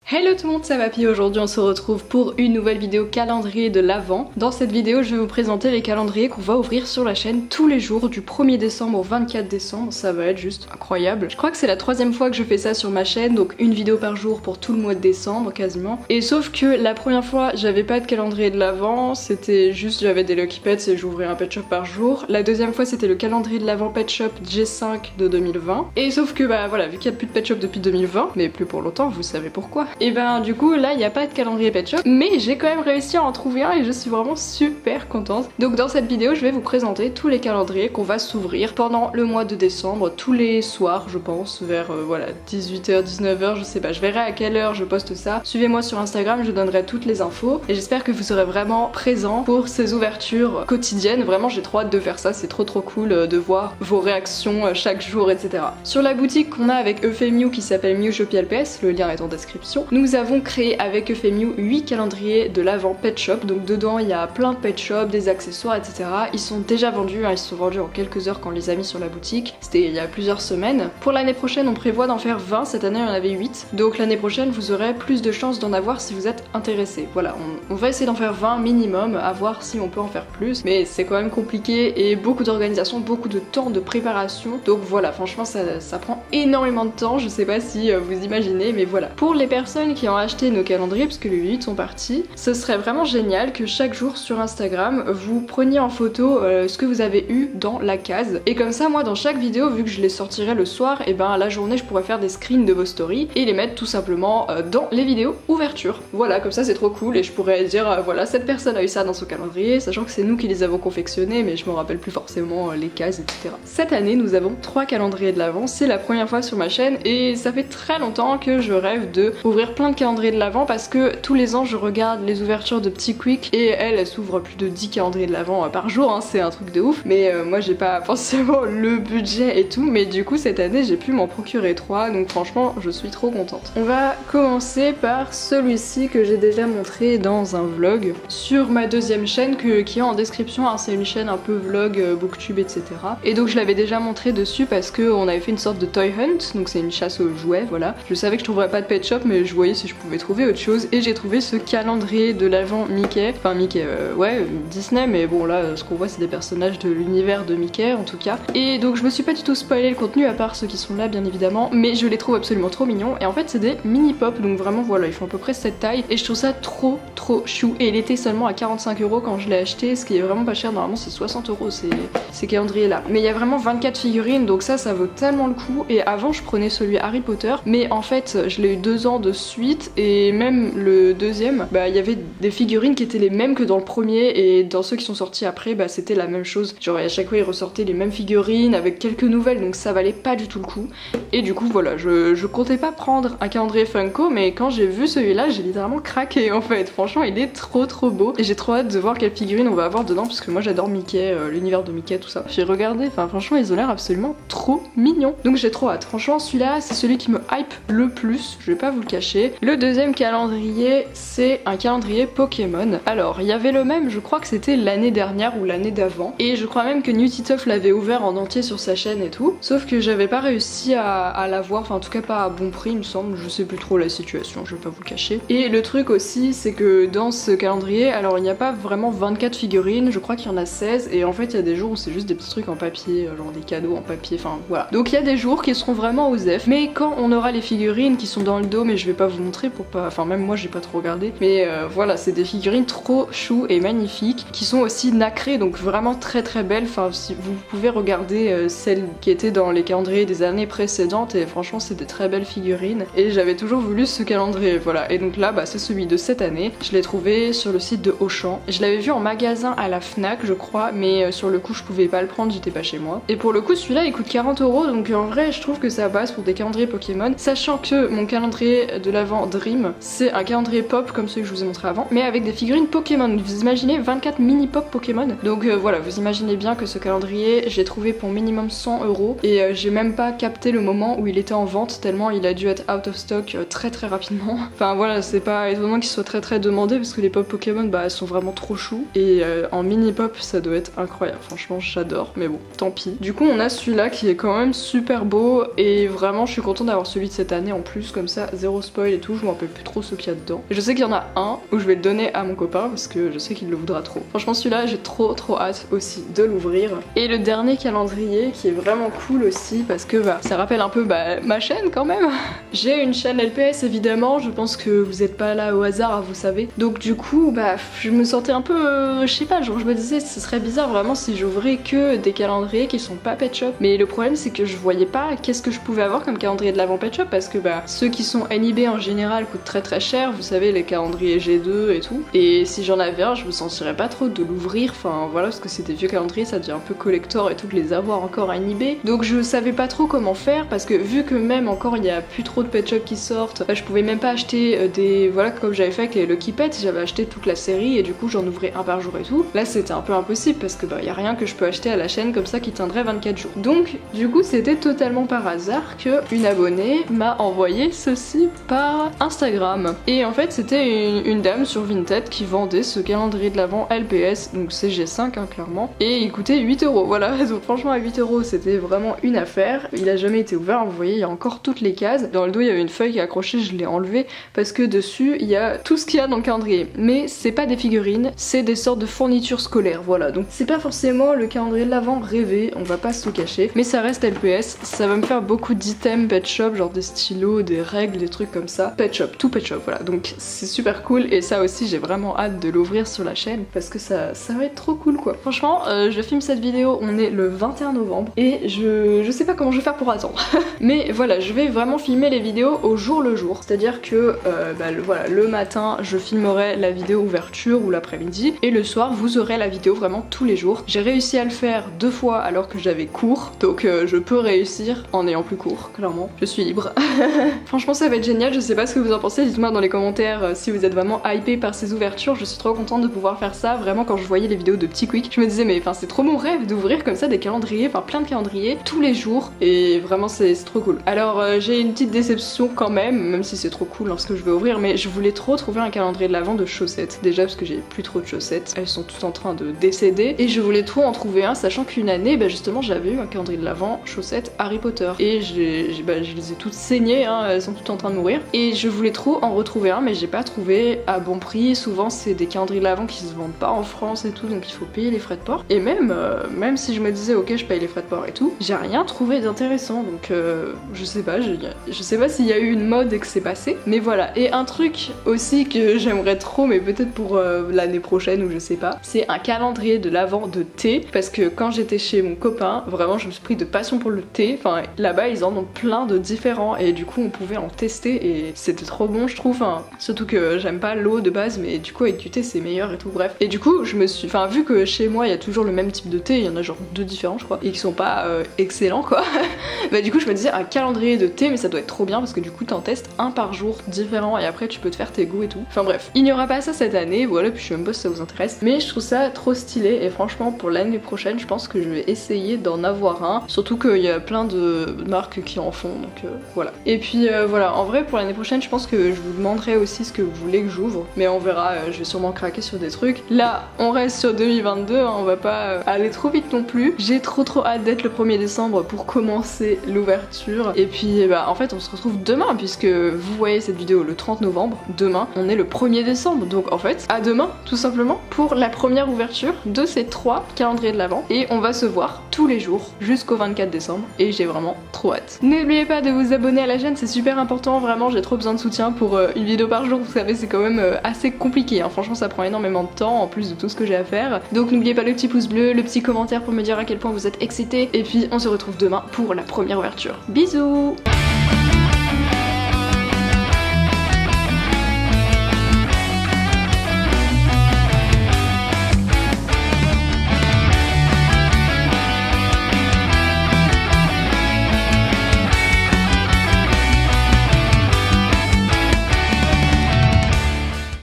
Hello tout le monde, c'est Mappy. Aujourd'hui on se retrouve pour une nouvelle vidéo calendrier de l'Avent. Dans cette vidéo je vais vous présenter les calendriers qu'on va ouvrir sur la chaîne tous les jours du 1er décembre au 24 décembre. Ça va être juste incroyable. Je crois que c'est la troisième fois que je fais ça sur ma chaîne, donc une vidéo par jour pour tout le mois de décembre quasiment. Et sauf que la première fois j'avais pas de calendrier de l'Avent, c'était juste j'avais des Lucky Pets et j'ouvrais un pet shop par jour. La deuxième fois c'était le calendrier de l'Avent Pet Shop G5 de 2020. Et sauf que bah voilà, vu qu'il y a plus de pet shop depuis 2020, mais plus pour longtemps, vous savez pourquoi. Et ben du coup là il n'y a pas de calendrier pet shop, mais j'ai quand même réussi à en trouver un et je suis vraiment super contente. Donc dans cette vidéo je vais vous présenter tous les calendriers qu'on va s'ouvrir pendant le mois de décembre, tous les soirs je pense, vers voilà 18h, 19h, je sais pas, je verrai à quelle heure je poste ça. Suivez-moi sur Instagram, je donnerai toutes les infos et j'espère que vous serez vraiment présents pour ces ouvertures quotidiennes. Vraiment j'ai trop hâte de faire ça, c'est trop cool de voir vos réactions chaque jour, etc. Sur la boutique qu'on a avec Euphémiu qui s'appelle Miu Shopee LPS, le lien est en description, nous avons créé avec Euphémiu 8 calendriers de l'Avent Pet Shop. Donc dedans il y a plein de pet shop, des accessoires, etc. Ils sont déjà vendus, hein, ils se sont vendus en quelques heures quand on les a mis sur la boutique. C'était il y a plusieurs semaines. Pour l'année prochaine on prévoit d'en faire 20, cette année on en avait 8. Donc l'année prochaine vous aurez plus de chances d'en avoir si vous êtes intéressé. Voilà, on va essayer d'en faire 20 minimum, à voir si on peut en faire plus. Mais c'est quand même compliqué et beaucoup d'organisation, beaucoup de temps de préparation. Donc voilà, franchement ça prend énormément de temps, je sais pas si vous imaginez, mais voilà. Pour les personnes qui ont acheté nos calendriers, parce que les 8 sont partis, ce serait vraiment génial que chaque jour sur Instagram vous preniez en photo ce que vous avez eu dans la case, et comme ça moi dans chaque vidéo, vu que je les sortirai le soir, et ben la journée je pourrais faire des screens de vos stories et les mettre tout simplement dans les vidéos ouverture. Voilà, comme ça c'est trop cool et je pourrais dire voilà, cette personne a eu ça dans son calendrier, sachant que c'est nous qui les avons confectionnés, mais je me rappelle plus forcément les cases, etc. Cette année nous avons 3 calendriers de l'Avent, c'est la première fois sur ma chaîne et ça fait très longtemps que je rêve de ouvrir plein de calendriers de l'Avent parce que tous les ans je regarde les ouvertures de Petit Quick et elle s'ouvre plus de 10 calendriers de l'Avent par jour, hein, c'est un truc de ouf, mais moi j'ai pas forcément le budget et tout, mais du coup cette année j'ai pu m'en procurer 3, donc franchement je suis trop contente. On va commencer par celui-ci que j'ai déjà montré dans un vlog sur ma deuxième chaîne qui est en description, hein, c'est une chaîne un peu vlog, booktube, etc. Et donc je l'avais déjà montré dessus parce qu'on avait fait une sorte de toy hunt, donc c'est une chasse aux jouets, voilà. Je savais que je trouverais pas de pet shop, mais je voyais si je pouvais trouver autre chose et j'ai trouvé ce calendrier de l'Avent Mickey, enfin Mickey ouais Disney, mais bon là ce qu'on voit c'est des personnages de l'univers de Mickey en tout cas, et donc je me suis pas du tout spoilé le contenu à part ceux qui sont là bien évidemment, mais je les trouve absolument trop mignons et en fait c'est des mini pop, donc vraiment voilà ils font à peu près cette taille et je trouve ça trop chou, et il était seulement à 45 € quand je l'ai acheté, ce qui est vraiment pas cher, normalement c'est 60 € ces calendriers là, mais il y a vraiment 24 figurines donc ça vaut tellement le coup. Et avant je prenais celui Harry Potter, mais en fait je l'ai eu 2 ans de suite et même le deuxième, bah il y avait des figurines qui étaient les mêmes que dans le premier et dans ceux qui sont sortis après bah c'était la même chose, genre à chaque fois ils ressortaient les mêmes figurines avec quelques nouvelles, donc ça valait pas du tout le coup. Et du coup voilà, je comptais pas prendre un calendrier Funko, mais quand j'ai vu celui-là j'ai littéralement craqué en fait, franchement il est trop beau et j'ai trop hâte de voir quelle figurine on va avoir dedans parce que moi j'adore Mickey, l'univers de Mickey, tout ça. J'ai regardé, enfin franchement ils ont l'air absolument trop mignons, donc j'ai trop hâte. Franchement celui-là c'est celui qui me hype le plus, je vais pas vous le cacher. Le deuxième calendrier c'est un calendrier Pokémon. Alors il y avait le même, je crois que c'était l'année dernière ou l'année d'avant, et je crois même que Newtitoff l'avait ouvert en entier sur sa chaîne et tout, sauf que j'avais pas réussi à l'avoir, enfin en tout cas pas à bon prix il me semble, je sais plus trop la situation, je vais pas vous le cacher. Et le truc aussi c'est que dans ce calendrier, alors il n'y a pas vraiment 24 figurines, je crois qu'il y en a 16, et en fait il y a des jours où c'est juste des petits trucs en papier, genre des cadeaux en papier, enfin voilà. Donc il y a des jours qui seront vraiment aux F, mais quand on aura les figurines qui sont dans le dos, mais je vais pas vous montrer pour pas, enfin même moi j'ai pas trop regardé, mais voilà, c'est des figurines trop chou et magnifiques, qui sont aussi nacrées, donc vraiment très belles. Enfin si vous pouvez regarder celles qui étaient dans les calendriers des années précédentes, et franchement c'est des très belles figurines, et j'avais toujours voulu ce calendrier, voilà. Et donc là bah c'est celui de cette année, je l'ai trouvé sur le site de Auchan, je l'avais vu en magasin à la Fnac je crois, mais sur le coup je pouvais pas le prendre, j'étais pas chez moi, et pour le coup celui-là il coûte 40 €, donc en vrai je trouve que ça passe pour des calendriers Pokémon, sachant que mon calendrier de l'Avent Dream c'est un calendrier pop comme celui que je vous ai montré avant, mais avec des figurines Pokémon. Vous imaginez 24 mini pop Pokémon, donc voilà, vous imaginez bien que ce calendrier j'ai trouvé pour minimum 100 € et j'ai même pas capté le moment où il était en vente tellement il a dû être out of stock très rapidement. Enfin voilà, c'est pas étonnant qu'il soit très demandé parce que les pop Pokémon bah elles sont vraiment trop chou, et en mini pop ça doit être incroyable, franchement j'adore, mais bon tant pis. Du coup on a celui-là qui est quand même super beau et vraiment je suis contente d'avoir celui de cette année en plus, comme ça zéro spoil. spoil et tout, je me rappelle plus trop ce qu'il y a dedans. Et je sais qu'il y en a un où je vais le donner à mon copain parce que je sais qu'il le voudra trop. Franchement celui-là j'ai trop hâte aussi de l'ouvrir. Et le dernier calendrier qui est vraiment cool aussi parce que bah, ça rappelle un peu ma chaîne quand même. J'ai une chaîne LPS évidemment, je pense que vous êtes pas là au hasard, vous savez. Donc du coup bah je me sentais un peu, je sais pas, genre je me disais ce serait bizarre vraiment si j'ouvrais que des calendriers qui sont pas Pet Shop. Mais le problème c'est que je voyais pas qu'est-ce que je pouvais avoir comme calendrier de l'avant Pet Shop parce que bah ceux qui sont NIB en général coûtent très cher, vous savez les calendriers G2 et tout. Et si j'en avais un je me sentirais pas trop de l'ouvrir, enfin voilà parce que c'est des vieux calendriers, ça devient un peu collector et tout de les avoir encore à NIB. Donc je savais pas trop comment faire parce que vu que même encore il y a plus trop de Pet Shop qui sortent, bah, je pouvais même pas acheter des, voilà comme j'avais fait avec les Lucky Pet, j'avais acheté toute la série et du coup j'en ouvrais un par jour et tout. Là c'était un peu impossible parce que bah y a rien que je peux acheter à la chaîne comme ça qui tiendrait 24 jours. Donc du coup c'était totalement par hasard que une abonnée m'a envoyé ceci par Instagram. Et en fait c'était une dame sur Vinted qui vendait ce calendrier de l'avant LPS, donc CG5 hein, clairement, et il coûtait 8 €. Voilà, donc franchement à 8 € c'était vraiment une affaire. Il a jamais été ouvert, vous voyez il y a encore toutes les cases. Dans le dos il y avait une feuille qui est accrochée, je l'ai enlevée parce que dessus il y a tout ce qu'il y a dans le calendrier. Mais c'est pas des figurines, c'est des sortes de fournitures scolaires, voilà. Donc c'est pas forcément le calendrier de l'avant rêvé, on va pas se le cacher, mais ça reste LPS, ça va me faire beaucoup d'items Pet Shop, genre des stylos, des règles, des trucs comme ça. Pet Shop, tout Pet Shop, voilà. Donc c'est super cool et ça aussi j'ai vraiment hâte de l'ouvrir sur la chaîne parce que ça va être trop cool quoi. Franchement, je filme cette vidéo, on est le 21 novembre et je sais pas comment je vais faire pour attendre. Mais voilà, je vais vraiment filmer les vidéos au jour le jour. C'est-à-dire que voilà, le matin je filmerai la vidéo ouverture ou l'après-midi et le soir vous aurez la vidéo vraiment tous les jours. J'ai réussi à le faire 2 fois alors que j'avais cours, donc je peux réussir en ayant plus cours, clairement. Je suis libre. Franchement ça va être génial, je sais pas ce que vous en pensez, dites-moi dans les commentaires si vous êtes vraiment hypé par ces ouvertures. Je suis trop contente de pouvoir faire ça. Vraiment quand je voyais les vidéos de Petit Quick, je me disais mais enfin c'est trop mon rêve d'ouvrir comme ça des calendriers, enfin plein de calendriers tous les jours et vraiment c'est trop cool. Alors j'ai une petite déception quand même si c'est trop cool lorsque je vais ouvrir, mais je voulais trop trouver un calendrier de l'avant de chaussettes. Déjà parce que j'ai plus trop de chaussettes, elles sont toutes en train de décéder et je voulais trop en trouver un sachant qu'une année bah justement j'avais eu un calendrier de l'avant chaussettes Harry Potter et je les ai toutes saignées, hein, elles sont toutes en train de mourir et je voulais trop en retrouver un mais j'ai pas trouvé à bon prix. Souvent c'est des calendriers de l'avant qui se vendent pas en France et tout, donc il faut payer les frais de port. Et même si je me disais ok je paye les frais de port et tout, j'ai rien trouvé d'intéressant, donc je sais pas s'il y a eu une mode et que c'est passé, mais voilà. Et un truc aussi que j'aimerais trop, mais peut-être pour l'année prochaine ou je sais pas, c'est un calendrier de l'avant de thé, parce que quand j'étais chez mon copain, vraiment je me suis pris de passion pour le thé, enfin là-bas ils en ont plein de différents et du coup on pouvait en tester et c'était trop bon je trouve, hein. Surtout que j'aime pas l'eau de base mais du coup avec du thé c'est meilleur et tout, bref. Et du coup je me suis, enfin vu que chez moi il y a toujours le même type de thé, il y en a genre 2 différents je crois et qui sont pas excellents quoi. Bah du coup je me disais un calendrier de thé mais ça doit être trop bien parce que du coup t'en testes un par jour différent et après tu peux te faire tes goûts et tout. Enfin bref, il n'y aura pas ça cette année, voilà, puis je sais même pas si ça vous intéresse, mais je trouve ça trop stylé et franchement pour l'année prochaine je pense que je vais essayer d'en avoir un, surtout qu'il y a plein de marques qui en font, donc voilà. Et puis voilà, en vrai pour l'année prochaine je pense que je vous demanderai aussi ce que vous voulez que j'ouvre, mais on verra, je vais sûrement craquer sur des trucs. Là on reste sur 2022, hein, on va pas aller trop vite non plus. J'ai trop hâte d'être le 1er décembre pour commencer l'ouverture et puis bah en fait on se retrouve demain puisque vous voyez cette vidéo le 30 novembre, demain on est le 1er décembre, donc en fait à demain tout simplement pour la première ouverture de ces 3 calendriers de l'avant et on va se voir tous les jours jusqu'au 24 décembre et j'ai vraiment trop hâte. N'oubliez pas de vous abonner à la chaîne, c'est super important, vraiment j'ai trop besoin de soutien pour une vidéo par jour, vous savez c'est quand même assez compliqué, hein. Franchement ça prend énormément de temps en plus de tout ce que j'ai à faire, donc n'oubliez pas le petit pouce bleu, le petit commentaire pour me dire à quel point vous êtes excités et puis on se retrouve demain pour la première ouverture. Bisous.